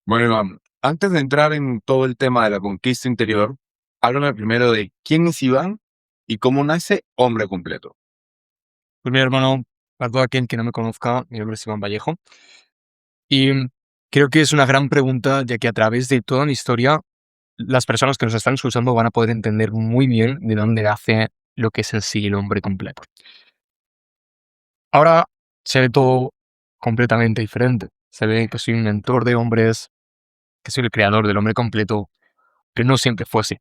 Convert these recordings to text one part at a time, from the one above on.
Bueno, Iván, antes de entrar en todo el tema de la conquista interior, háblame primero de quién es Iván y cómo nace Hombre Completo. Pues mira, hermano, para todo aquel que no me conozca, mi nombre es Iván Vallejo y creo que es una gran pregunta, ya que a través de toda mi historia, las personas que nos están escuchando van a poder entender muy bien de dónde nace lo que es en sí el hombre completo. Ahora se ve todo completamente diferente. Se ve que soy un mentor de hombres, que soy el creador del hombre completo, pero no siempre fue así.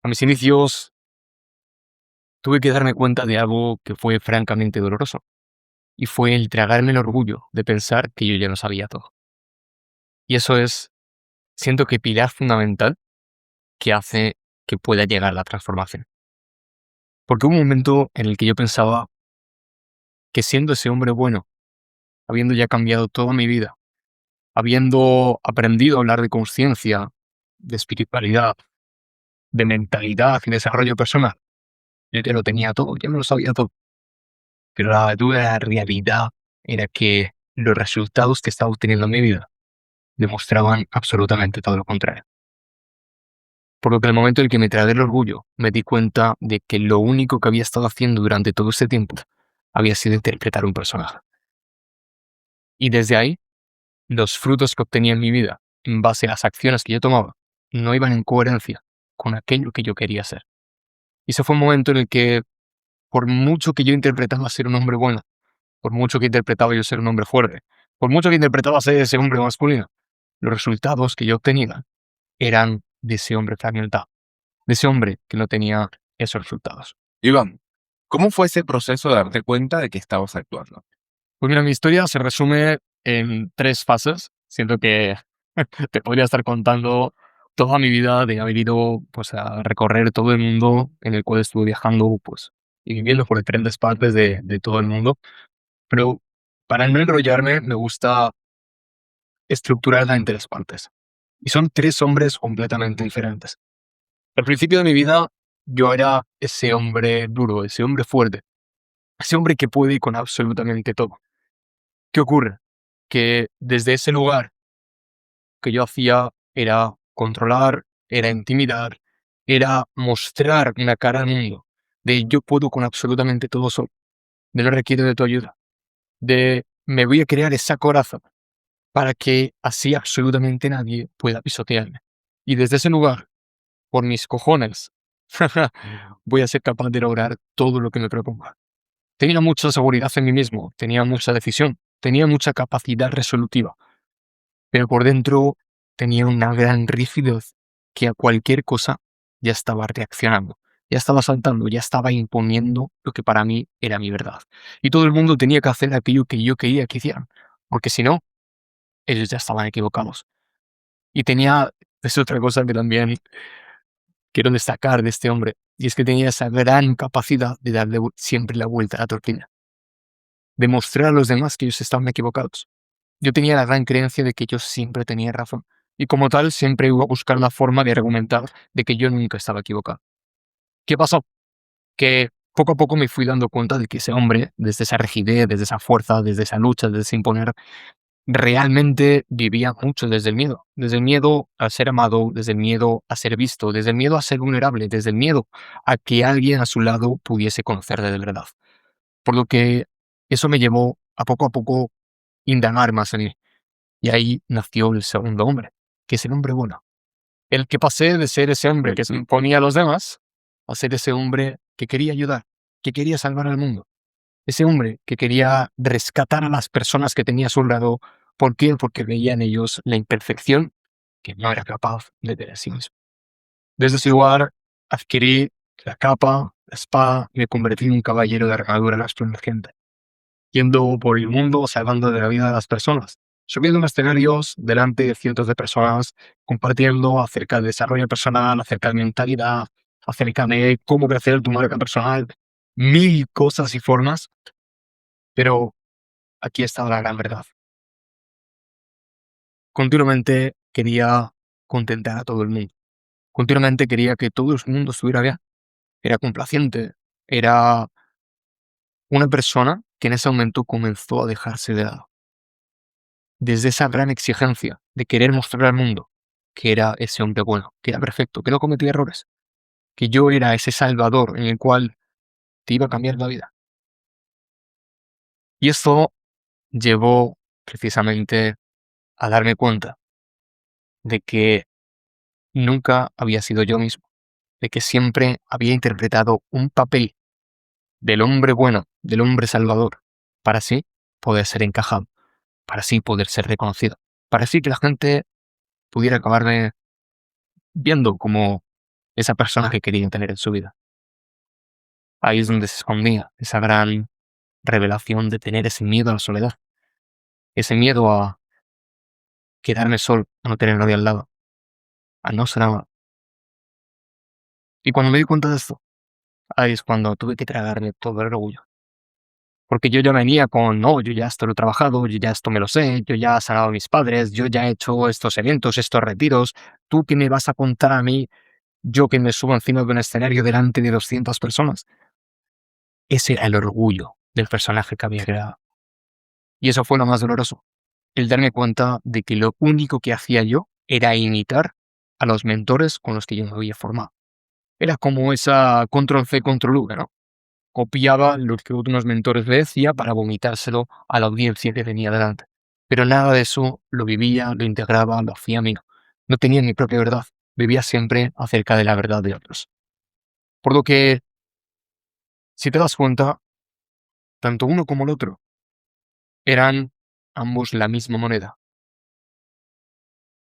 A mis inicios tuve que darme cuenta de algo que fue francamente doloroso, y fue el tragarme el orgullo de pensar que yo ya lo sabía todo. Y eso es, siento que pilar fundamental que hace que pueda llegar la transformación. Porque hubo un momento en el que yo pensaba que siendo ese hombre bueno, habiendo ya cambiado toda mi vida, habiendo aprendido a hablar de conciencia, de espiritualidad, de mentalidad y desarrollo personal, yo ya lo tenía todo, ya me lo sabía todo. Pero la dura realidad era que los resultados que estaba obteniendo en mi vida demostraban absolutamente todo lo contrario. Por lo que en el momento en el que me tragué el orgullo, me di cuenta de que lo único que había estado haciendo durante todo este tiempo había sido interpretar un personaje. Y desde ahí, los frutos que obtenía en mi vida, en base a las acciones que yo tomaba, no iban en coherencia con aquello que yo quería ser. Y ese fue un momento en el que, por mucho que yo interpretaba ser un hombre bueno, por mucho que interpretaba yo ser un hombre fuerte, por mucho que interpretaba ser ese hombre masculino, los resultados que yo obtenía eran de ese hombre fragmentado, de ese hombre que no tenía esos resultados. Iván, ¿cómo fue ese proceso de darte cuenta de que estabas actuando? Pues mira, mi historia se resume en 3 fases. Siento que te podría estar contando toda mi vida de haber ido, pues, a recorrer todo el mundo, en el cual estuve viajando, pues, y viviendo por diferentes partes de todo el mundo. Pero para no enrollarme, me gusta estructurarla en 3 partes. Y son 3 hombres completamente diferentes. Al principio de mi vida, yo era ese hombre duro, ese hombre fuerte, ese hombre que puede con absolutamente todo. ¿Qué ocurre? Que desde ese lugar que yo hacía era controlar, era intimidar, era mostrar una cara al mundo de yo puedo con absolutamente todo solo, de no requiero de tu ayuda, de me voy a crear esa coraza para que así absolutamente nadie pueda pisotearme. Y desde ese lugar, por mis cojones, voy a ser capaz de lograr todo lo que me proponga. Tenía mucha seguridad en mí mismo, tenía mucha decisión, tenía mucha capacidad resolutiva, pero por dentro tenía una gran rigidez que a cualquier cosa ya estaba reaccionando, ya estaba saltando, ya estaba imponiendo lo que para mí era mi verdad. Y todo el mundo tenía que hacer aquello que yo quería que hicieran, porque si no, ellos ya estaban equivocados. Y tenía, es otra cosa que también quiero destacar de este hombre, y es que tenía esa gran capacidad de darle siempre la vuelta a la tortilla, de mostrar a los demás que ellos estaban equivocados. Yo tenía la gran creencia de que yo siempre tenía razón, y como tal siempre iba a buscar la forma de argumentar de que yo nunca estaba equivocado. ¿Qué pasó? Que poco a poco me fui dando cuenta de que ese hombre, desde esa rigidez, desde esa fuerza, desde esa lucha, desde ese imponer, realmente vivía mucho desde el miedo a ser amado, desde el miedo a ser visto, desde el miedo a ser vulnerable, desde el miedo a que alguien a su lado pudiese conocerle de verdad. Por lo que eso me llevó a poco indagar más en él. Y ahí nació el segundo hombre, que es el hombre bueno. El que pasé de ser ese hombre que se imponía a los demás a ser ese hombre que quería ayudar, que quería salvar al mundo. Ese hombre que quería rescatar a las personas que tenía a su lado. ¿Por qué? Porque veía en ellos la imperfección que no era capaz de ver a sí mismo. Desde ese lugar adquirí la capa, la espada y me convertí en un caballero de armadura resplandeciente, yendo por el mundo salvando de la vida de las personas, subiendo en escenarios delante de cientos de personas, compartiendo acerca de desarrollo personal, acerca de mentalidad, acerca de cómo crecer tu marca personal, mil cosas y formas, pero aquí estaba la gran verdad. Continuamente quería contentar a todo el mundo. Continuamente quería que todo el mundo estuviera bien. Era complaciente. Era una persona que en ese momento comenzó a dejarse de lado. desde esa gran exigencia de querer mostrar al mundo que era ese hombre bueno, que era perfecto, que no cometía errores, que yo era ese salvador en el cual te iba a cambiar la vida. Y esto llevó precisamente a darme cuenta de que nunca había sido yo mismo, de que siempre había interpretado un papel del hombre bueno, del hombre salvador, para así poder ser encajado, para así poder ser reconocido, para así que la gente pudiera acabarme viendo como esa persona que querían tener en su vida. Ahí es donde se escondía esa gran revelación de tener ese miedo a la soledad, ese miedo a quedarme solo, a no tener nadie al lado, a no ser amado. Y cuando me di cuenta de esto, ahí es cuando tuve que tragarme todo el orgullo. Porque yo ya venía con, no, yo ya esto lo he trabajado, yo ya esto me lo sé, yo ya he sanado a mis padres, yo ya he hecho estos eventos, estos retiros, ¿tú qué me vas a contar a mí, yo que me subo encima de un escenario delante de 200 personas? Ese era el orgullo del personaje que había creado. Y eso fue lo más doloroso, el darme cuenta de que lo único que hacía yo era imitar a los mentores con los que yo me había formado. Era como esa control C, control V, ¿no? Copiaba lo que unos mentores le decía para vomitárselo a la audiencia que tenía delante. Pero nada de eso lo vivía, lo integraba, lo hacía mío. No tenía mi propia verdad. Vivía siempre acerca de la verdad de otros. Por lo que, si te das cuenta, tanto uno como el otro eran ambos la misma moneda.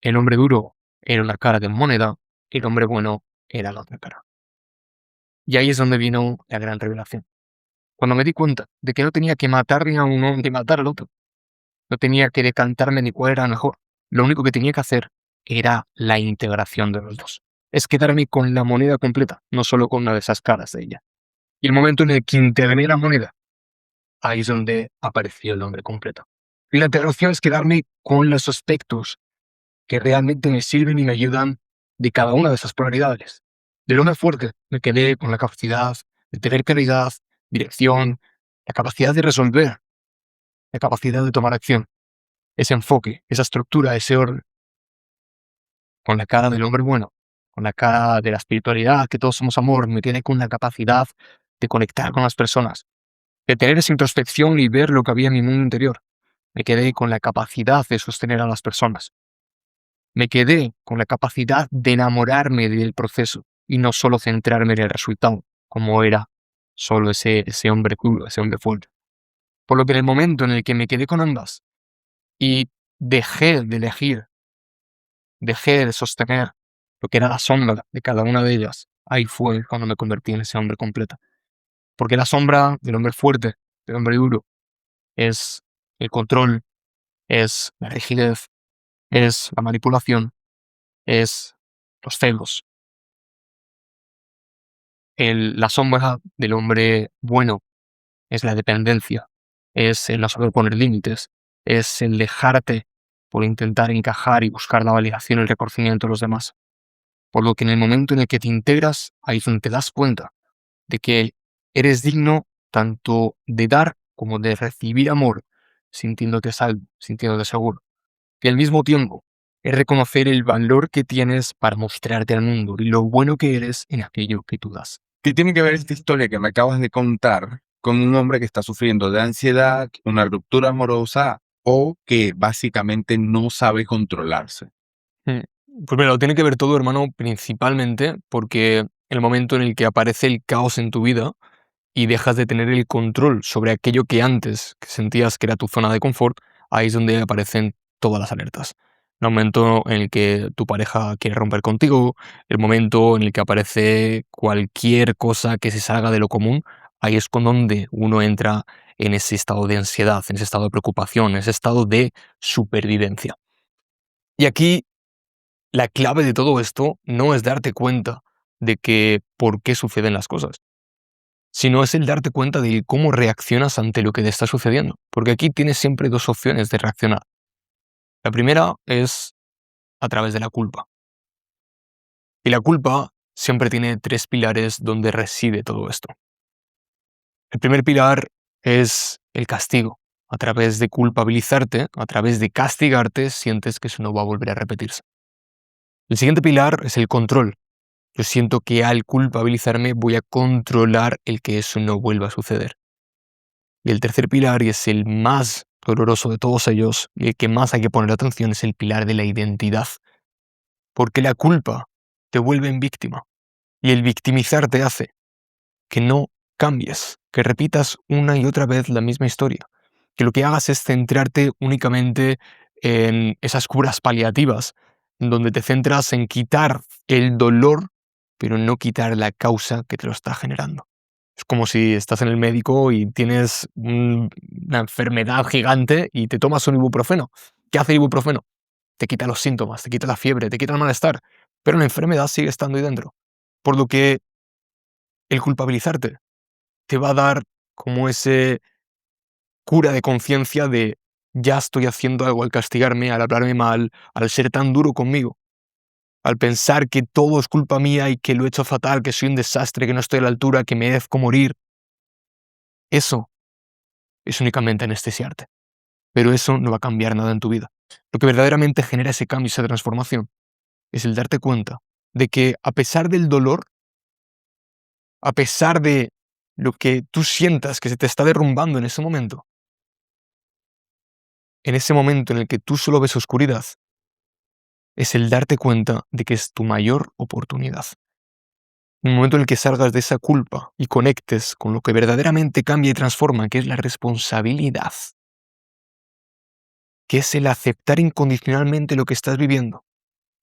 El hombre duro era una cara de moneda, y el hombre bueno era la otra cara. Y ahí es donde vino la gran revelación. Cuando me di cuenta de que no tenía que matar ni a uno ni matar al otro. No tenía que decantarme ni cuál era mejor. Lo único que tenía que hacer era la integración de los dos. Es quedarme con la moneda completa, no solo con una de esas caras de ella. Y el momento en el que integré la moneda, ahí es donde apareció el hombre completo. Y la integración es quedarme con los aspectos que realmente me sirven y me ayudan de cada una de esas polaridades. Del hombre fuerte me quedé con la capacidad de tener claridad, dirección, la capacidad de resolver, la capacidad de tomar acción. Ese enfoque, esa estructura, ese orden, con la cara del hombre bueno, con la cara de la espiritualidad, que todos somos amor, me tiene con la capacidad de conectar con las personas, de tener esa introspección y ver lo que había en mi mundo interior. Me quedé con la capacidad de sostener a las personas. Me quedé con la capacidad de enamorarme del proceso y no solo centrarme en el resultado, como era solo ese hombre puro, ese hombre fuerte. Por lo que en el momento en el que me quedé con ambas y dejé de elegir, dejé de sostener lo que era la sombra de cada una de ellas, ahí fue cuando me convertí en ese hombre completo. Porque la sombra del hombre fuerte, del hombre duro, es el control, es la rigidez, es la manipulación, es los celos. La sombra del hombre bueno es la dependencia, es el no saber poner límites, es el dejarte por intentar encajar y buscar la validación y el reconocimiento de los demás. Por lo que en el momento en el que te integras, ahí es donde te das cuenta de que eres digno tanto de dar como de recibir amor, sintiéndote salvo, sintiéndote seguro. Y al mismo tiempo, es reconocer el valor que tienes para mostrarte al mundo y lo bueno que eres en aquello que tú das. ¿Qué tiene que ver esta historia que me acabas de contar con un hombre que está sufriendo de ansiedad, una ruptura amorosa o que básicamente no sabe controlarse? Mm. Pues mira, lo tiene que ver todo, hermano, principalmente porque el momento en el que aparece el caos en tu vida y dejas de tener el control sobre aquello que antes que sentías que era tu zona de confort, ahí es donde aparecen todas las alertas. El momento en el que tu pareja quiere romper contigo, el momento en el que aparece cualquier cosa que se salga de lo común, ahí es con donde uno entra en ese estado de ansiedad, en ese estado de preocupación, en ese estado de supervivencia. Y aquí la clave de todo esto no es darte cuenta de que por qué suceden las cosas, sino es el darte cuenta de cómo reaccionas ante lo que te está sucediendo. Porque aquí tienes siempre dos opciones de reaccionar. La primera es a través de la culpa. Y la culpa siempre tiene tres pilares donde reside todo esto. El primer pilar es el castigo. a través de culpabilizarte, a través de castigarte, sientes que eso no va a volver a repetirse. El siguiente pilar es el control. Yo siento que al culpabilizarme voy a controlar el que eso no vuelva a suceder. Y el tercer pilar, y es el más doloroso de todos ellos, y el que más hay que poner atención, es el pilar de la identidad. Porque la culpa te vuelve en víctima. Y el victimizarte hace que no cambies, que repitas una y otra vez la misma historia. Que lo que hagas es centrarte únicamente en esas curas paliativas, donde te centras en quitar el dolor, pero no quitar la causa que te lo está generando. Es como si estás en el médico y tienes una enfermedad gigante y te tomas un ibuprofeno. ¿Qué hace el ibuprofeno? Te quita los síntomas, te quita la fiebre, te quita el malestar, pero la enfermedad sigue estando ahí dentro. Por lo que el culpabilizarte te va a dar como ese cura de conciencia de ya estoy haciendo algo al castigarme, al hablarme mal, al ser tan duro conmigo, al pensar que todo es culpa mía y que lo he hecho fatal, que soy un desastre, que no estoy a la altura, que me merezco morir. Eso es únicamente anestesiarte. Pero eso no va a cambiar nada en tu vida. Lo que verdaderamente genera ese cambio, esa transformación, es el darte cuenta de que a pesar del dolor, a pesar de lo que tú sientas que se te está derrumbando en ese momento en el que tú solo ves oscuridad, es el darte cuenta de que es tu mayor oportunidad. En el momento en el que salgas de esa culpa y conectes con lo que verdaderamente cambia y transforma, que es la responsabilidad, que es el aceptar incondicionalmente lo que estás viviendo,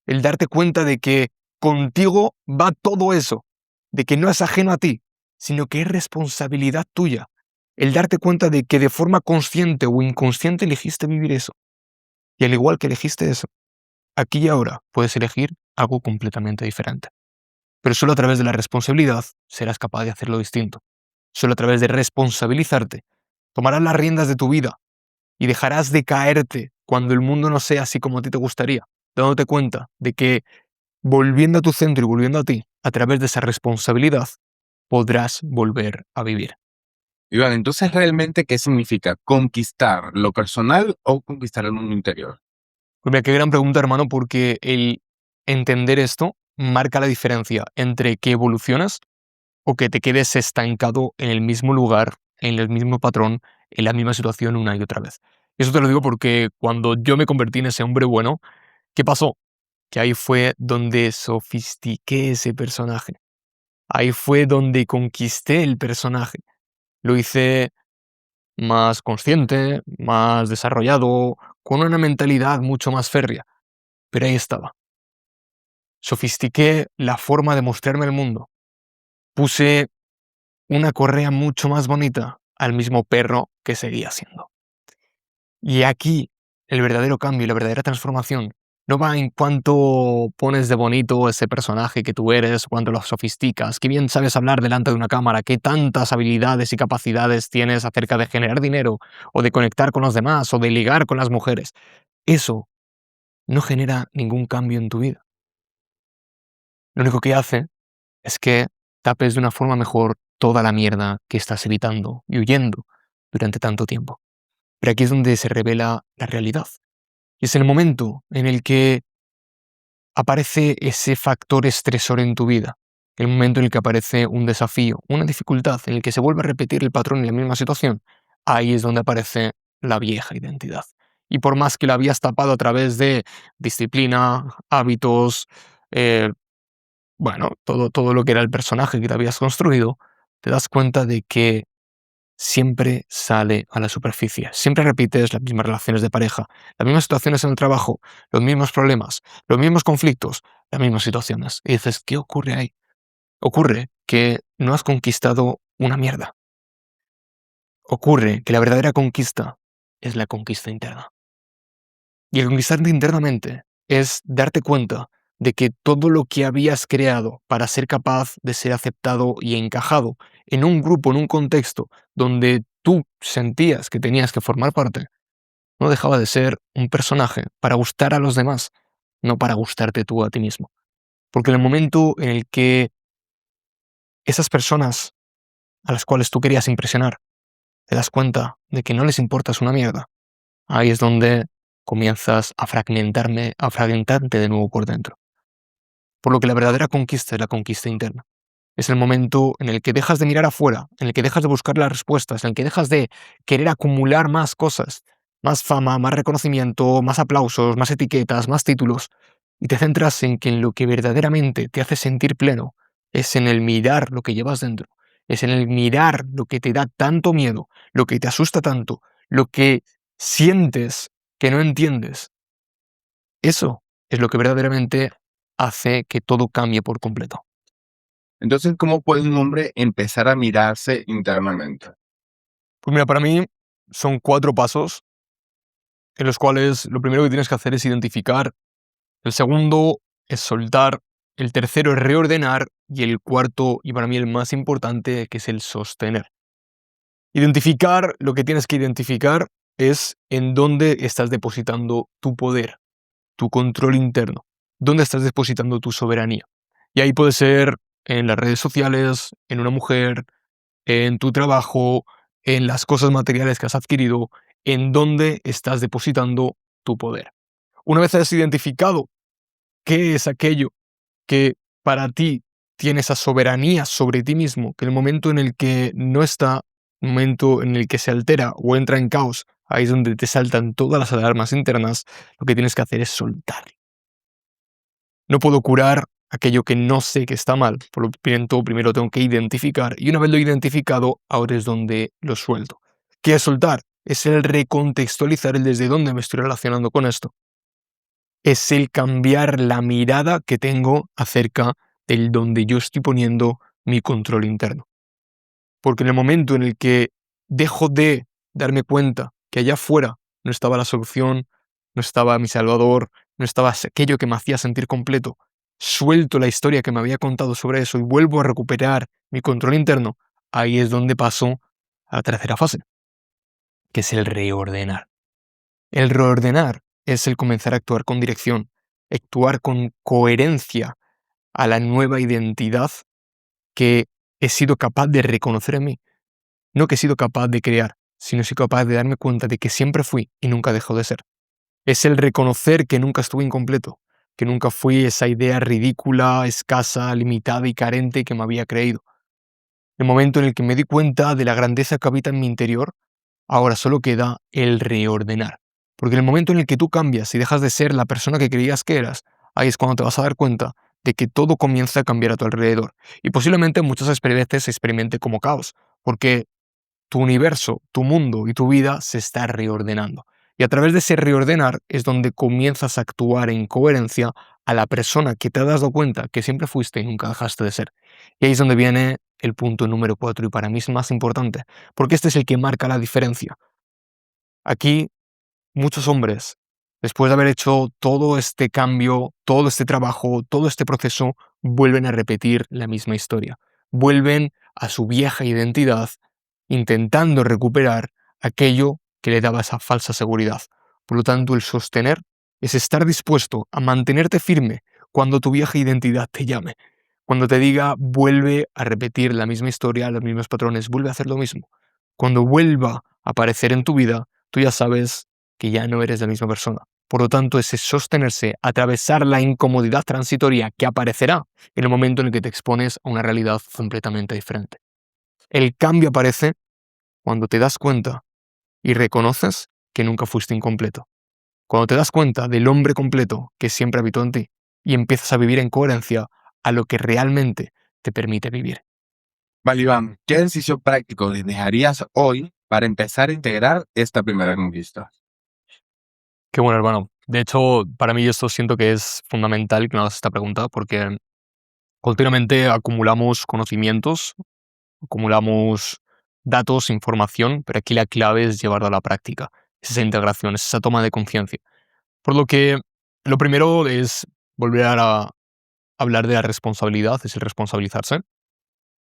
el darte cuenta de que contigo va todo eso, de que no es ajeno a ti, sino que es responsabilidad tuya, el darte cuenta de que de forma consciente o inconsciente elegiste vivir eso, y al igual que elegiste eso, aquí y ahora puedes elegir algo completamente diferente. Pero solo a través de la responsabilidad serás capaz de hacerlo distinto. Solo a través de responsabilizarte tomarás las riendas de tu vida y dejarás de caerte cuando el mundo no sea así como a ti te gustaría, dándote cuenta de que volviendo a tu centro y volviendo a ti, a través de esa responsabilidad, podrás volver a vivir. Iván, entonces realmente, ¿qué significa conquistar lo personal o conquistar el mundo interior? Pues mira, qué gran pregunta, hermano, porque el entender esto marca la diferencia entre que evolucionas o que te quedes estancado en el mismo lugar, en el mismo patrón, en la misma situación una y otra vez. Eso te lo digo porque cuando yo me convertí en ese hombre bueno, ¿qué pasó? Que ahí fue donde sofistiqué ese personaje. Ahí fue donde conquisté el personaje. Lo hice más consciente, más desarrollado, con una mentalidad mucho más férrea. Pero ahí estaba. Sofistiqué la forma de mostrarme al mundo. Puse una correa mucho más bonita al mismo perro que seguía siendo. Y aquí el verdadero cambio y la verdadera transformación no va en cuánto pones de bonito ese personaje que tú eres, cuánto lo sofisticas, qué bien sabes hablar delante de una cámara, qué tantas habilidades y capacidades tienes acerca de generar dinero, o de conectar con los demás, o de ligar con las mujeres. Eso no genera ningún cambio en tu vida. Lo único que hace es que tapes de una forma mejor toda la mierda que estás evitando y huyendo durante tanto tiempo. Pero aquí es donde se revela la realidad. Y es el momento en el que aparece ese factor estresor en tu vida. El momento en el que aparece un desafío, una dificultad, en el que se vuelve a repetir el patrón en la misma situación. Ahí es donde aparece la vieja identidad. Y por más que la habías tapado a través de disciplina, hábitos, eh, bueno, todo lo que era el personaje que te habías construido, te das cuenta de que siempre sale a la superficie. Siempre repites las mismas relaciones de pareja, las mismas situaciones en el trabajo, los mismos problemas, los mismos conflictos, las mismas situaciones. Y dices, ¿qué ocurre ahí? Ocurre que no has conquistado una mierda. Ocurre que la verdadera conquista es la conquista interna. Y el conquistarte internamente es darte cuenta de que todo lo que habías creado para ser capaz de ser aceptado y encajado en un grupo, en un contexto donde tú sentías que tenías que formar parte, no dejaba de ser un personaje para gustar a los demás, no para gustarte tú a ti mismo. Porque en el momento en el que esas personas a las cuales tú querías impresionar te das cuenta de que no les importas una mierda, ahí es donde comienzas a fragmentarte de nuevo por dentro. Por lo que la verdadera conquista es la conquista interna. Es el momento en el que dejas de mirar afuera, en el que dejas de buscar las respuestas, en el que dejas de querer acumular más cosas, más fama, más reconocimiento, más aplausos, más etiquetas, más títulos, y te centras en que en lo que verdaderamente te hace sentir pleno es en el mirar lo que llevas dentro, es en el mirar lo que te da tanto miedo, lo que te asusta tanto, lo que sientes que no entiendes. Eso es lo que verdaderamente hace que todo cambie por completo. Entonces, ¿cómo puede un hombre empezar a mirarse internamente? Pues mira, para mí son 4 pasos en los cuales lo primero que tienes que hacer es identificar, el segundo es soltar, el tercero es reordenar y el cuarto, y para mí el más importante, que es el sostener. Identificar, lo que tienes que identificar es en dónde estás depositando tu poder, tu control interno, dónde estás depositando tu soberanía. Y ahí puede ser en las redes sociales, en una mujer, en tu trabajo, en las cosas materiales que has adquirido, en dónde estás depositando tu poder. Una vez has identificado qué es aquello que para ti tiene esa soberanía sobre ti mismo, que el momento en el que no está, el momento en el que se altera o entra en caos, ahí es donde te saltan todas las alarmas internas, lo que tienes que hacer es soltar. No puedo curar aquello que no sé que está mal, por lo tanto, primero tengo que identificar, y una vez lo he identificado, ahora es donde lo suelto. ¿Qué es soltar? Es el recontextualizar el desde dónde me estoy relacionando con esto. Es el cambiar la mirada que tengo acerca del donde yo estoy poniendo mi control interno. Porque en el momento en el que dejo de darme cuenta que allá afuera no estaba la solución, no estaba mi salvador, no estaba aquello que me hacía sentir completo, suelto la historia que me había contado sobre eso y vuelvo a recuperar mi control interno, ahí es donde paso a la tercera fase, que es el reordenar. El reordenar es el comenzar a actuar con dirección, actuar con coherencia a la nueva identidad que he sido capaz de reconocer en mí. No que he sido capaz de crear, sino he sido capaz de darme cuenta de que siempre fui y nunca dejó de ser. Es el reconocer que nunca estuve incompleto, que nunca fui esa idea ridícula, escasa, limitada y carente que me había creído. El momento en el que me di cuenta de la grandeza que habita en mi interior, ahora solo queda el reordenar. Porque en el momento en el que tú cambias y dejas de ser la persona que creías que eras, ahí es cuando te vas a dar cuenta de que todo comienza a cambiar a tu alrededor. Y posiblemente muchas veces se experimente como caos, porque tu universo, tu mundo y tu vida se está reordenando. Y a través de ese reordenar es donde comienzas a actuar en coherencia a la persona que te has dado cuenta que siempre fuiste y nunca dejaste de ser. Y ahí es donde viene el punto número 4 y para mí es más importante, porque este es el que marca la diferencia. Aquí muchos hombres, después de haber hecho todo este cambio, todo este trabajo, todo este proceso, vuelven a repetir la misma historia. Vuelven a su vieja identidad intentando recuperar aquello que le daba esa falsa seguridad. Por lo tanto, el sostener es estar dispuesto a mantenerte firme cuando tu vieja identidad te llame. Cuando te diga, vuelve a repetir la misma historia, los mismos patrones, vuelve a hacer lo mismo. Cuando vuelva a aparecer en tu vida, tú ya sabes que ya no eres la misma persona. Por lo tanto, ese sostenerse, atravesar la incomodidad transitoria que aparecerá en el momento en el que te expones a una realidad completamente diferente. El cambio aparece cuando te das cuenta y reconoces que nunca fuiste incompleto. Cuando te das cuenta del hombre completo que siempre habitó en ti y empiezas a vivir en coherencia a lo que realmente te permite vivir. Vale, Iván, ¿qué ejercicio práctico les dejarías hoy para empezar a integrar esta primera conquista? Qué bueno, hermano. De hecho, para mí esto siento que es fundamental que me hagas esta pregunta porque continuamente acumulamos conocimientos, acumulamos datos, información, pero aquí la clave es llevarlo a la práctica. Es esa integración, es esa toma de conciencia. Por lo que lo primero es volver a hablar de la responsabilidad, es el responsabilizarse.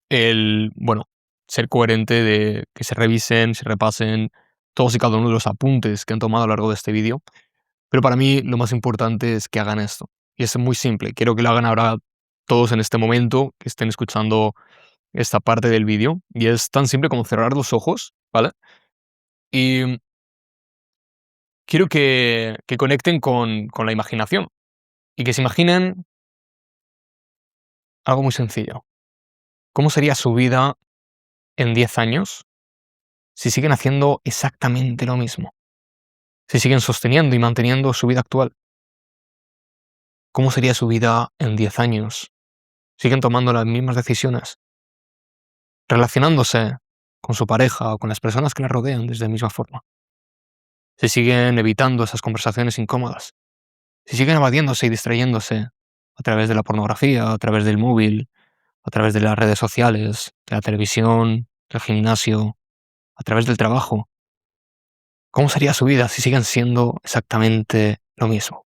El, bueno, ser coherente de que se revisen, se repasen todos y cada uno de los apuntes que han tomado a lo largo de este vídeo. Pero para mí lo más importante es que hagan esto. Y es muy simple. Quiero que lo hagan ahora todos en este momento, que estén escuchando esta parte del vídeo. Y es tan simple como cerrar los ojos ¿vale? Y quiero que conecten con la imaginación y que se imaginen algo muy sencillo. ¿Cómo sería su vida en 10 años si siguen haciendo exactamente lo mismo? Si siguen sosteniendo y manteniendo su vida actual. ¿Cómo sería su vida en 10 años? Siguen tomando las mismas decisiones, relacionándose con su pareja o con las personas que la rodean desde la misma forma. Si siguen evitando esas conversaciones incómodas, si siguen evadiéndose y distrayéndose a través de la pornografía, a través del móvil, a través de las redes sociales, de la televisión, del gimnasio, a través del trabajo. ¿Cómo sería su vida si siguen siendo exactamente lo mismo?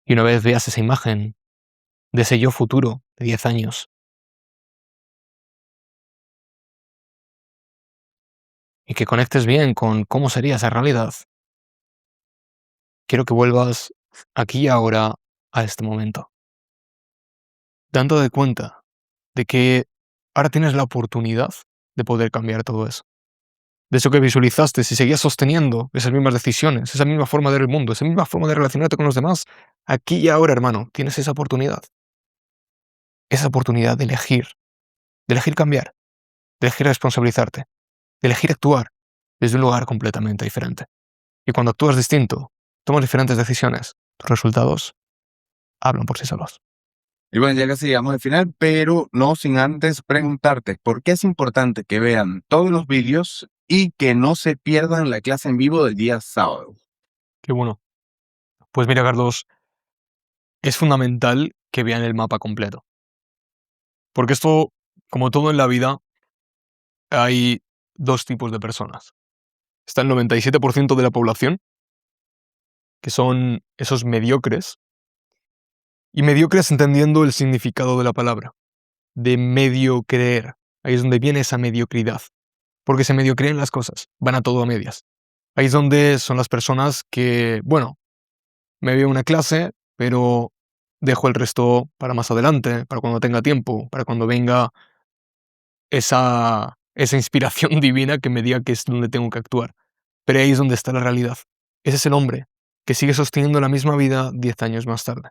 Y una vez veas esa imagen de ese yo futuro de 10 años y que conectes bien con cómo sería esa realidad, quiero que vuelvas aquí y ahora a este momento, dándote cuenta de que ahora tienes la oportunidad de poder cambiar todo eso. De eso que visualizaste, si seguías sosteniendo esas mismas decisiones, esa misma forma de ver el mundo, esa misma forma de relacionarte con los demás, aquí y ahora, hermano, tienes esa oportunidad de elegir cambiar, de elegir responsabilizarte, de elegir actuar desde un lugar completamente diferente. Y cuando actúas distinto, tomas diferentes decisiones, tus resultados hablan por sí solos. Y bueno, ya casi llegamos al final, pero no sin antes preguntarte por qué es importante que vean todos los vídeos y que no se pierdan la clase en vivo del día sábado. Qué bueno. Pues mira, Carlos, es fundamental que vean el mapa completo. Porque esto, como todo en la vida, hay dos tipos de personas. Está el 97% de la población, que son esos mediocres, y mediocres entendiendo el significado de la palabra, de medio creer. Ahí es donde viene esa mediocridad, porque se medio creen las cosas, van a todo a medias. Ahí es donde son las personas que, bueno, me veo una clase, pero dejo el resto para más adelante, para cuando tenga tiempo, para cuando venga esa inspiración divina que me diga que es donde tengo que actuar. Pero ahí es donde está la realidad. Ese es el hombre que sigue sosteniendo la misma vida 10 años más tarde.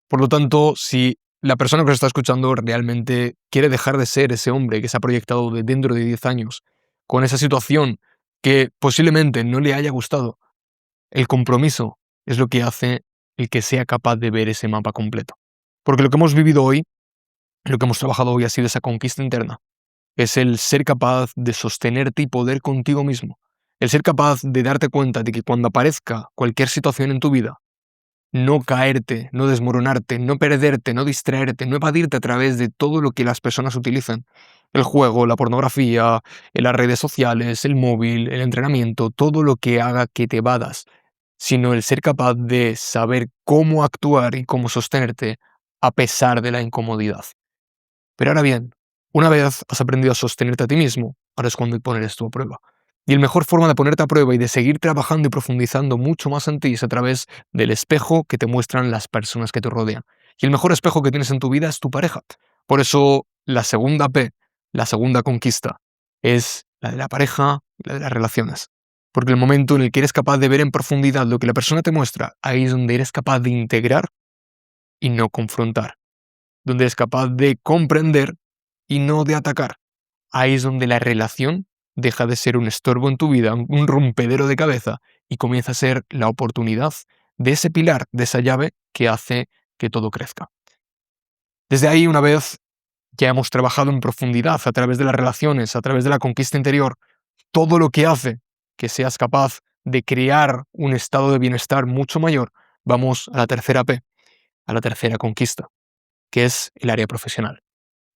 Por lo tanto, si la persona que nos está escuchando realmente quiere dejar de ser ese hombre que se ha proyectado de dentro de 10 años con esa situación que posiblemente no le haya gustado, el compromiso es lo que hace el que sea capaz de ver ese mapa completo. Porque lo que hemos vivido hoy, lo que hemos trabajado hoy ha sido esa conquista interna. Es el ser capaz de sostenerte y poder contigo mismo. El ser capaz de darte cuenta de que cuando aparezca cualquier situación en tu vida, no caerte, no desmoronarte, no perderte, no distraerte, no evadirte a través de todo lo que las personas utilizan. El juego, la pornografía, las redes sociales, el móvil, el entrenamiento, todo lo que haga que te evadas, sino el ser capaz de saber cómo actuar y cómo sostenerte a pesar de la incomodidad. Pero ahora bien, una vez has aprendido a sostenerte a ti mismo, ahora es cuando poner esto a prueba. Y la mejor forma de ponerte a prueba y de seguir trabajando y profundizando mucho más en ti es a través del espejo que te muestran las personas que te rodean. Y el mejor espejo que tienes en tu vida es tu pareja. Por eso la segunda P, la segunda conquista, es la de la pareja y la de las relaciones. Porque el momento en el que eres capaz de ver en profundidad lo que la persona te muestra, ahí es donde eres capaz de integrar y no confrontar. Donde eres capaz de comprender y no de atacar. Ahí es donde la relación deja de ser un estorbo en tu vida, un rompedero de cabeza, y comienza a ser la oportunidad de ese pilar, de esa llave que hace que todo crezca. Desde ahí, una vez ya hemos trabajado en profundidad a través de las relaciones, a través de la conquista interior, todo lo que hace que seas capaz de crear un estado de bienestar mucho mayor, vamos a la tercera P, a la tercera conquista, que es el área profesional.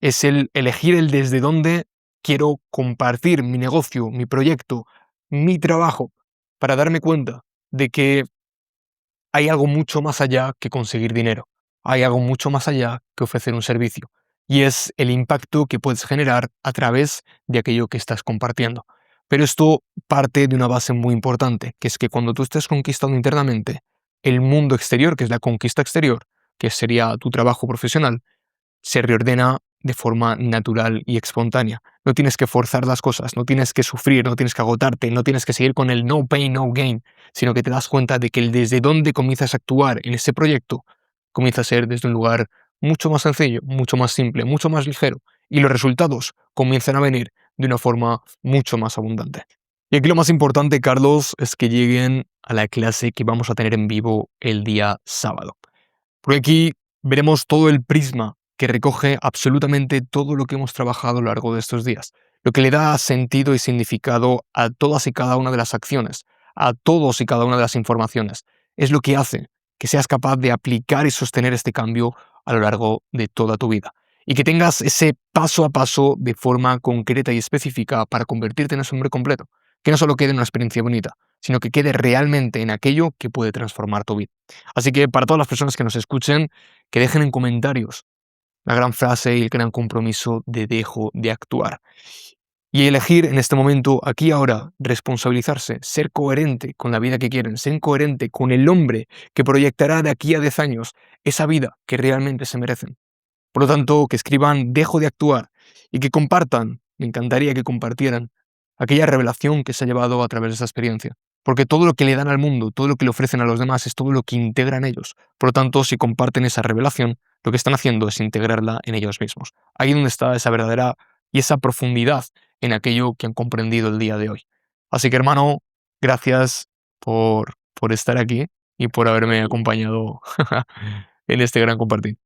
Es el elegir el desde dónde quiero compartir mi negocio, mi proyecto, mi trabajo, para darme cuenta de que hay algo mucho más allá que conseguir dinero. Hay algo mucho más allá que ofrecer un servicio. Y es el impacto que puedes generar a través de aquello que estás compartiendo. Pero esto parte de una base muy importante, que es que cuando tú estés conquistando internamente, el mundo exterior, que es la conquista exterior, que sería tu trabajo profesional, se reordena de forma natural y espontánea. No tienes que forzar las cosas, no tienes que sufrir, no tienes que agotarte, no tienes que seguir con el no pain, no gain, sino que te das cuenta de que el desde dónde comienzas a actuar en ese proyecto comienza a ser desde un lugar mucho más sencillo, mucho más simple, mucho más ligero, y los resultados comienzan a venir de una forma mucho más abundante. Y aquí lo más importante, Carlos, es que lleguen a la clase que vamos a tener en vivo el día sábado. Porque aquí veremos todo el prisma que recoge absolutamente todo lo que hemos trabajado a lo largo de estos días, lo que le da sentido y significado a todas y cada una de las acciones, a todos y cada una de las informaciones. Es lo que hace que seas capaz de aplicar y sostener este cambio a lo largo de toda tu vida. Y que tengas ese paso a paso de forma concreta y específica para convertirte en ese hombre completo. Que no solo quede en una experiencia bonita, sino que quede realmente en aquello que puede transformar tu vida. Así que para todas las personas que nos escuchen, que dejen en comentarios la gran frase y el gran compromiso de dejo de actuar. Y elegir en este momento, aquí y ahora, responsabilizarse, ser coherente con la vida que quieren, ser coherente con el hombre que proyectará de aquí a 10 años esa vida que realmente se merecen. Por lo tanto, que escriban dejo de actuar y que compartan, me encantaría que compartieran aquella revelación que se ha llevado a través de esa experiencia. Porque todo lo que le dan al mundo, todo lo que le ofrecen a los demás es todo lo que integran ellos. Por lo tanto, si comparten esa revelación, lo que están haciendo es integrarla en ellos mismos. Ahí es donde está esa verdadera y esa profundidad en aquello que han comprendido el día de hoy. Así que, hermano, gracias por estar aquí y por haberme acompañado en este gran compartir.